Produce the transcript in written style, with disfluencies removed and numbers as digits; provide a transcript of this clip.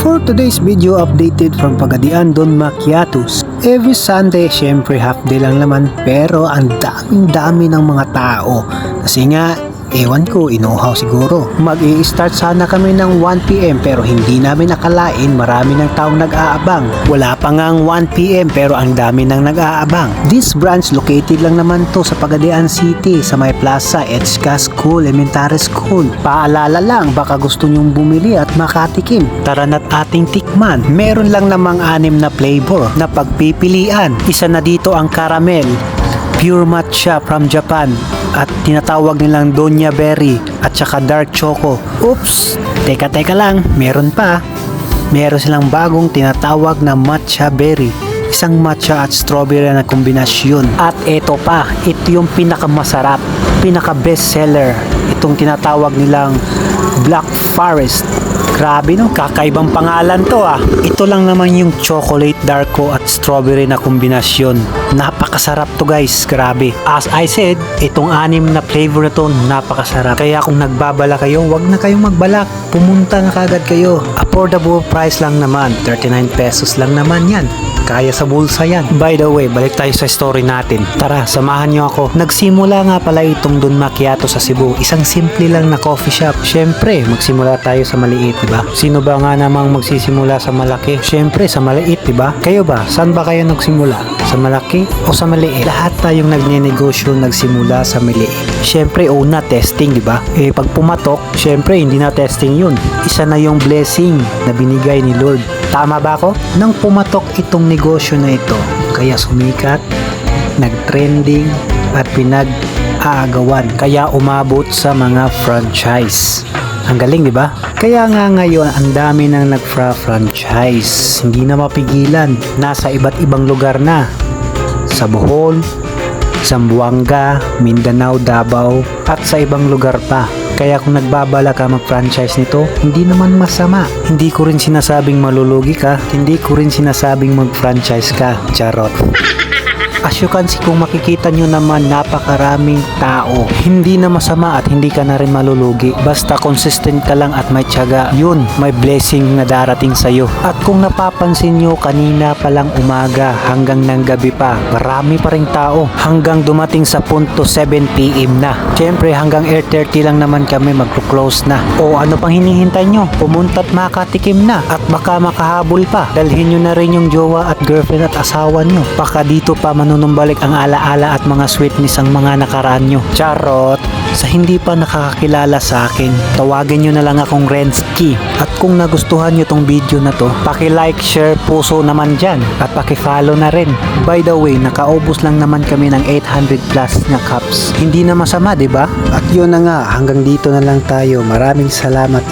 For today's video, updated from Pagadian Don Macchiatos. Every Sunday, syempre half day lang naman, pero ang daming-dami ng mga tao. Kasi nga, ewan ko, inuhaw siguro. Mag-i-start sana kami ng 1pm pero hindi namin nakalain marami ng taong nag-aabang. Wala pa ngang 1pm pero ang dami nang nag-aabang. This branch located lang naman to sa Pagadian City sa may plaza EDSA School, Elementary School. Paalala lang, baka gusto nyong bumili at makatikim. Tara na't ating tikman. Meron lang namang 6 na flavor na pagpipilian. Isa na dito ang caramel, pure matcha from Japan, at tinatawag nilang Donya Berry, at saka dark choco. Oops! Teka lang, meron pa. Meron silang bagong tinatawag na matcha berry. Isang matcha at strawberry na kombinasyon. At ito pa, ito yung pinakamasarap, pinaka best seller. Itong tinatawag nilang Black Forest. Grabe no, kakaibang pangalan to ah. Ito lang naman yung chocolate darko at strawberry na kombinasyon. Napakasarap to guys, grabe. As I said, itong 6 na flavor na to, napakasarap. Kaya kung nagbabala kayo, wag na kayong magbalak. Pumunta na kagad kayo. Affordable price lang naman, 39 pesos lang naman yan. Kaya sa bulsa yan. By the way, balik tayo sa story natin. Tara, samahan nyo ako. Nagsimula nga pala itong Don Macchiato sa Cebu. Isang simple lang na coffee shop. Syempre, magsimula tayo sa maliit, diba? Sino ba nga namang magsisimula sa malaki? Syempre, sa maliit, diba? Kayo ba? Saan ba kayo nagsimula? Sa malaki o sa maliit? Lahat tayong nagnenegosyo nagsimula sa maliit. Syempre, una, testing, diba? Pag pumatok, syempre, hindi na testing yun. Isa na yung blessing na binigay ni Lord. Tama ba ako? Nang pumatok itong negosyo na ito, kaya sumikat, nag-trending, at pinag-aagawan. Kaya umabot sa mga franchise. Ang galing, di ba? Kaya nga ngayon, ang dami nang nag-franchise. Hindi na mapigilan. Nasa iba't ibang lugar na. Sa Bohol, Zamboanga, Mindanao, Davao, at sa ibang lugar pa. Kaya kung nagbabala ka mag-franchise nito, hindi naman masama. Hindi ko rin sinasabing malulugi ka, hindi ko rin sinasabing mag-franchise ka. Charot. As you can see, kung makikita nyo naman, napakaraming tao. Hindi na masama at hindi ka na rin malulugi. Basta consistent ka lang at may tiyaga. Yun, may blessing na darating sa'yo. At kung napapansin nyo, kanina pa lang umaga hanggang ng gabi pa, marami pa rin tao. Hanggang dumating sa punto 7pm na. Siyempre, hanggang 8:30 lang naman kami magpo-close na. O ano pang hinihintay nyo? Pumunta't makatikim na. At baka makahabol pa. Dalhin nyo na rin yung jowa at girlfriend at asawa nyo. Baka dito pa manunumbalik ang alaala at mga sweetness ang mga nakaraan nyo. Charot! Sa hindi pa nakakakilala sa akin, tawagin nyo na lang akong Renski. At kung nagustuhan nyo tong video na to, paki-like, share, puso naman dyan. At paki-follow na rin. By the way, nakaubos lang naman kami ng 800 plus na cups. Hindi na masama, diba? At yun na nga, hanggang dito na lang tayo. Maraming salamat.